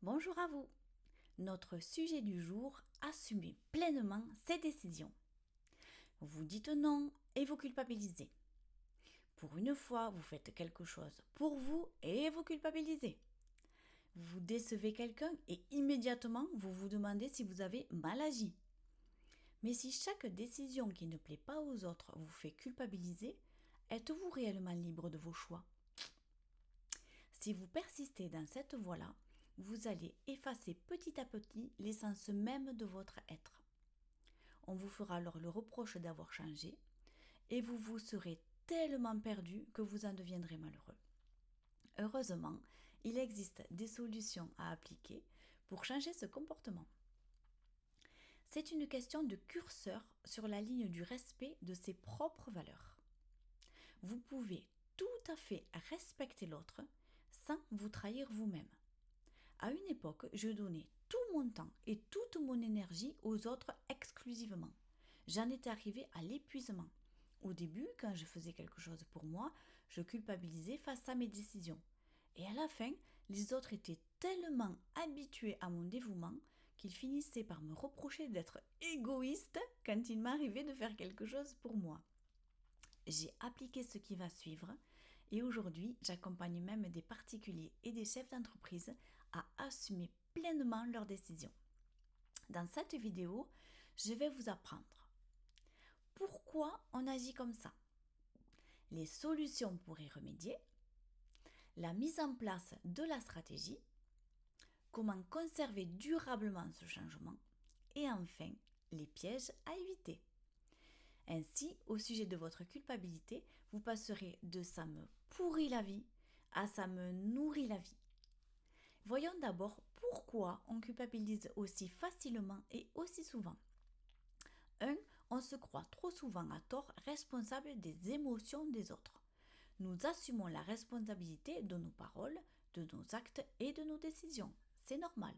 Bonjour à vous. Notre sujet du jour, assumer pleinement ses décisions. Vous dites non et vous culpabilisez. Pour une fois, vous faites quelque chose pour vous et vous culpabilisez. Vous décevez quelqu'un et immédiatement vous vous demandez si vous avez mal agi. Mais si chaque décision qui ne plaît pas aux autres vous fait culpabiliser, êtes-vous réellement libre de vos choix? Si vous persistez dans cette voie-là, vous allez effacer petit à petit l'essence même de votre être. On vous fera alors le reproche d'avoir changé et vous vous serez tellement perdu que vous en deviendrez malheureux. Heureusement, il existe des solutions à appliquer pour changer ce comportement. C'est une question de curseur sur la ligne du respect de ses propres valeurs. Vous pouvez tout à fait respecter l'autre sans vous trahir vous-même. À une époque, je donnais tout mon temps et toute mon énergie aux autres exclusivement. J'en étais arrivée à l'épuisement. Au début, quand je faisais quelque chose pour moi, je culpabilisais face à mes décisions. Et à la fin, les autres étaient tellement habitués à mon dévouement qu'ils finissaient par me reprocher d'être égoïste quand il m'arrivait de faire quelque chose pour moi. J'ai appliqué ce qui va suivre et aujourd'hui, j'accompagne même des particuliers et des chefs d'entreprise à assumer pleinement leurs décisions. Dans cette vidéo, je vais vous apprendre pourquoi on agit comme ça, les solutions pour y remédier, la mise en place de la stratégie, comment conserver durablement ce changement et enfin les pièges à éviter. Ainsi, au sujet de votre culpabilité, vous passerez de ça me pourrit la vie à ça me nourrit la vie. Voyons d'abord pourquoi on culpabilise aussi facilement et aussi souvent. 1. On se croit trop souvent à tort responsable des émotions des autres. Nous assumons la responsabilité de nos paroles, de nos actes et de nos décisions. C'est normal.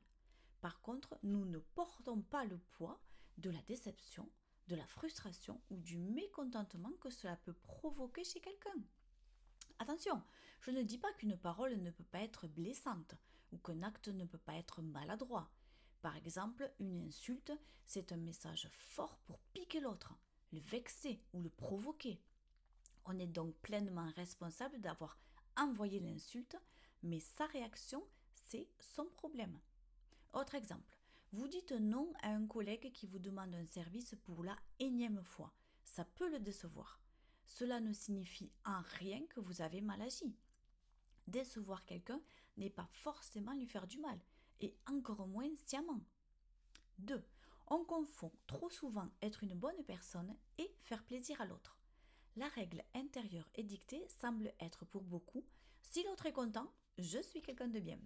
Par contre, nous ne portons pas le poids de la déception, de la frustration ou du mécontentement que cela peut provoquer chez quelqu'un. Attention, je ne dis pas qu'une parole ne peut pas être blessante ou qu'un acte ne peut pas être maladroit. Par exemple, une insulte, c'est un message fort pour piquer l'autre, le vexer ou le provoquer. On est donc pleinement responsable d'avoir envoyé l'insulte, mais sa réaction, c'est son problème. Autre exemple, vous dites non à un collègue qui vous demande un service pour la énième fois. Ça peut le décevoir. Cela ne signifie en rien que vous avez mal agi. Décevoir quelqu'un n'est pas forcément lui faire du mal, et encore moins sciemment. 2. On confond trop souvent être une bonne personne et faire plaisir à l'autre. La règle intérieure édictée semble être pour beaucoup: si l'autre est content, je suis quelqu'un de bien.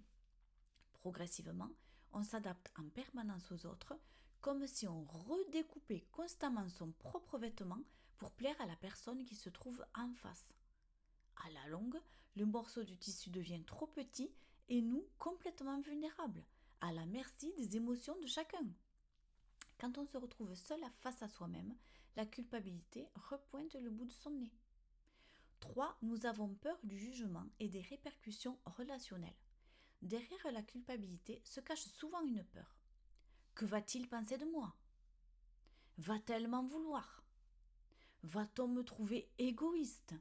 Progressivement, on s'adapte en permanence aux autres, comme si on redécoupait constamment son propre vêtement pour plaire à la personne qui se trouve en face. À la longue, le morceau du tissu devient trop petit et nous complètement vulnérables, à la merci des émotions de chacun. Quand on se retrouve seul face à soi-même, la culpabilité repointe le bout de son nez. 3. Nous avons peur du jugement et des répercussions relationnelles. Derrière la culpabilité se cache souvent une peur. Que va-t-il penser de moi? Va-t-elle m'en vouloir? Va-t-on me trouver égoïste?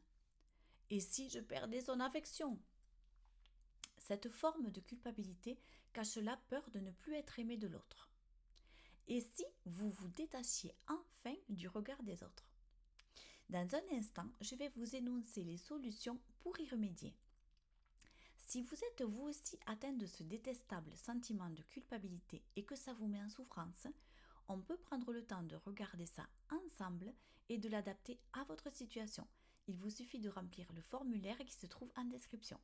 Et si je perdais son affection? Cette forme de culpabilité cache la peur de ne plus être aimé de l'autre. Et si vous vous détachiez enfin du regard des autres? Dans un instant, je vais vous énoncer les solutions pour y remédier. Si vous êtes vous aussi atteint de ce détestable sentiment de culpabilité et que ça vous met en souffrance, on peut prendre le temps de regarder ça ensemble et de l'adapter à votre situation. Il vous suffit de remplir le formulaire qui se trouve en description.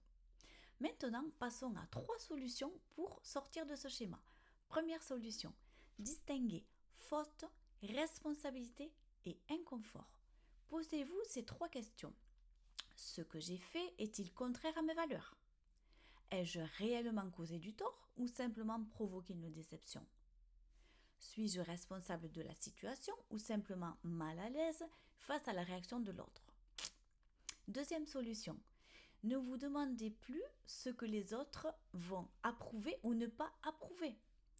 Maintenant, passons à 3 solutions pour sortir de ce schéma. Première solution, distinguer faute, responsabilité et inconfort. Posez-vous ces 3 questions. Ce que j'ai fait est-il contraire à mes valeurs? Ai-je réellement causé du tort ou simplement provoqué une déception? Suis-je responsable de la situation ou simplement mal à l'aise face à la réaction de l'autre? Deuxième solution, Ne vous demandez plus ce que les autres vont approuver ou ne pas approuver.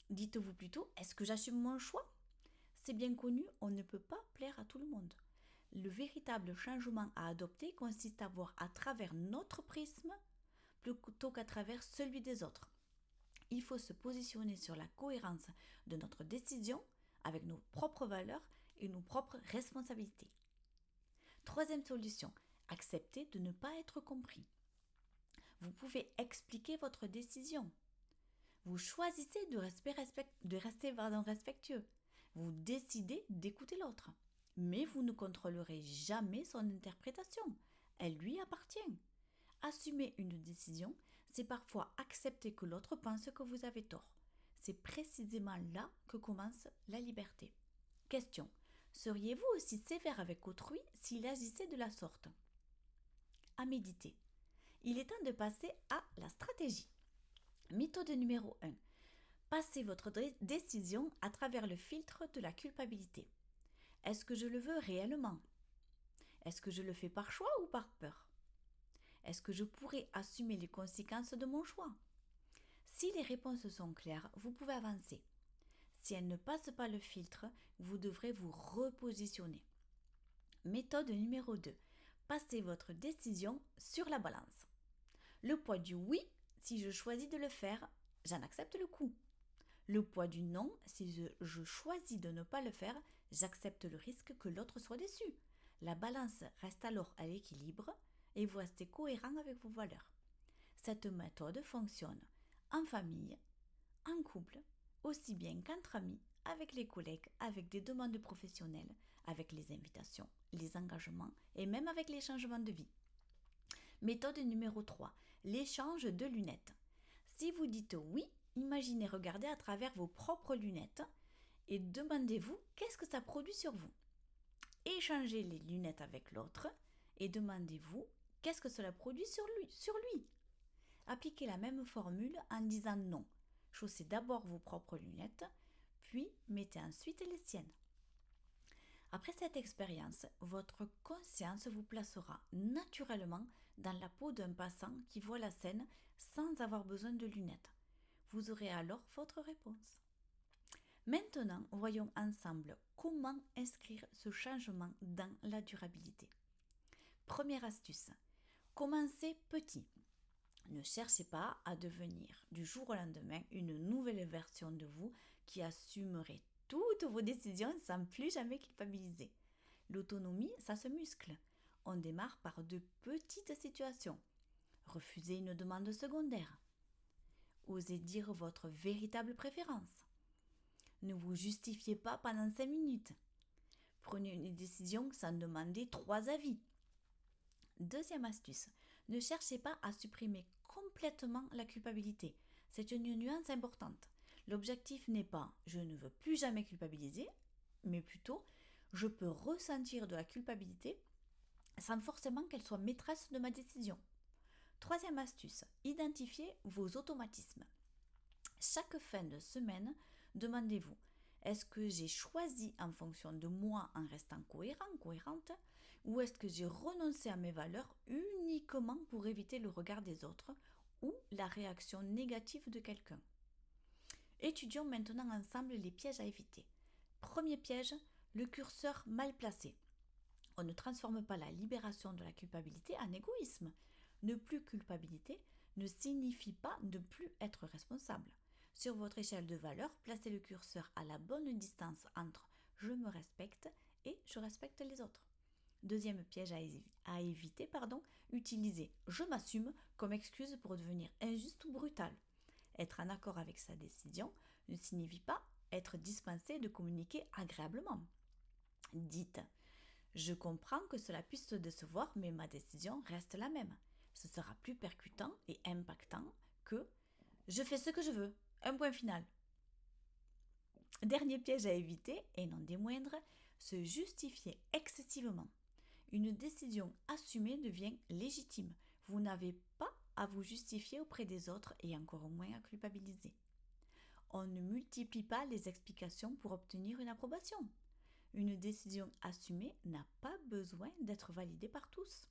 Dites-vous plutôt, est-ce que j'assume mon choix? C'est bien connu, on ne peut pas plaire à tout le monde. Le véritable changement à adopter consiste à voir à travers notre prisme plutôt qu'à travers celui des autres. Il faut se positionner sur la cohérence de notre décision avec nos propres valeurs et nos propres responsabilités. Troisième solution, accepter de ne pas être compris. Vous pouvez expliquer votre décision. Vous choisissez de rester respectueux. Vous décidez d'écouter l'autre. Mais vous ne contrôlerez jamais son interprétation. Elle lui appartient. Assumer une décision, c'est parfois accepter que l'autre pense que vous avez tort. C'est précisément là que commence la liberté. Question. Seriez-vous aussi sévère avec autrui s'il agissait de la sorte? À méditer. Il est temps de passer à la stratégie. Méthode numéro 1. Passez votre décision à travers le filtre de la culpabilité. Est-ce que je le veux réellement? Est-ce que je le fais par choix ou par peur? Est-ce que je pourrais assumer les conséquences de mon choix? Si les réponses sont claires, vous pouvez avancer. Si elles ne passent pas le filtre, vous devrez vous repositionner. Méthode numéro 2. Passez votre décision sur la balance. Le poids du oui, si je choisis de le faire, j'en accepte le coût. Le poids du non, si je choisis de ne pas le faire, j'accepte le risque que l'autre soit déçu. La balance reste alors à l'équilibre et vous restez cohérent avec vos valeurs. Cette méthode fonctionne en famille, en couple, aussi bien qu'entre amis, avec les collègues, avec des demandes professionnelles, avec les invitations, les engagements et même avec les changements de vie. Méthode numéro 3, l'échange de lunettes. Si vous dites oui, imaginez regarder à travers vos propres lunettes et demandez-vous qu'est-ce que ça produit sur vous. Échangez les lunettes avec l'autre et demandez-vous qu'est-ce que cela produit sur lui. Appliquez la même formule en disant non. Chaussez d'abord vos propres lunettes, puis mettez ensuite les siennes. Après cette expérience, votre conscience vous placera naturellement dans la peau d'un passant qui voit la scène sans avoir besoin de lunettes. Vous aurez alors votre réponse. Maintenant, voyons ensemble comment inscrire ce changement dans la durabilité. Première astuce, commencez petit. Ne cherchez pas à devenir du jour au lendemain une nouvelle version de vous qui assumerait toutes vos décisions sans plus jamais culpabiliser. L'autonomie, ça se muscle. On démarre par de petites situations. Refusez une demande secondaire. Osez dire votre véritable préférence. Ne vous justifiez pas pendant 5 minutes. Prenez une décision sans demander 3 avis. Deuxième astuce, ne cherchez pas à supprimer complètement la culpabilité. C'est une nuance importante. L'objectif n'est pas « je ne veux plus jamais culpabiliser », mais plutôt « je peux ressentir de la culpabilité sans forcément qu'elle soit maîtresse de ma décision ». Troisième astuce, identifiez vos automatismes. Chaque fin de semaine, demandez-vous, est-ce que j'ai choisi en fonction de moi en restant cohérente, ou est-ce que j'ai renoncé à mes valeurs uniquement pour éviter le regard des autres ou la réaction négative de quelqu'un? Étudions maintenant ensemble les pièges à éviter. Premier piège, le curseur mal placé. On ne transforme pas la libération de la culpabilité en égoïsme. Ne plus culpabilité ne signifie pas ne plus être responsable. Sur votre échelle de valeurs, placez le curseur à la bonne distance entre « je me respecte » et « je respecte les autres ». Deuxième piège à éviter, utilisez « je m'assume » comme excuse pour devenir injuste ou brutal. Être en accord avec sa décision ne signifie pas être dispensé de communiquer agréablement. Dites « je comprends que cela puisse te décevoir, mais ma décision reste la même. Ce sera plus percutant et impactant que « je fais ce que je veux ». Un point final. Dernier piège à éviter, et non des moindres, se justifier excessivement. Une décision assumée devient légitime. Vous n'avez pas à vous justifier auprès des autres et encore moins à culpabiliser. On ne multiplie pas les explications pour obtenir une approbation. Une décision assumée n'a pas besoin d'être validée par tous.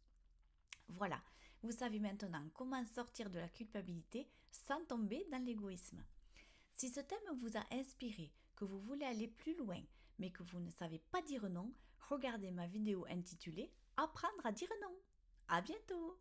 Voilà, Vous savez maintenant comment sortir de la culpabilité sans tomber dans l'égoïsme. Si ce thème vous a inspiré, que vous voulez aller plus loin, mais que vous ne savez pas dire non, regardez ma vidéo intitulée « Apprendre à dire non ». À bientôt!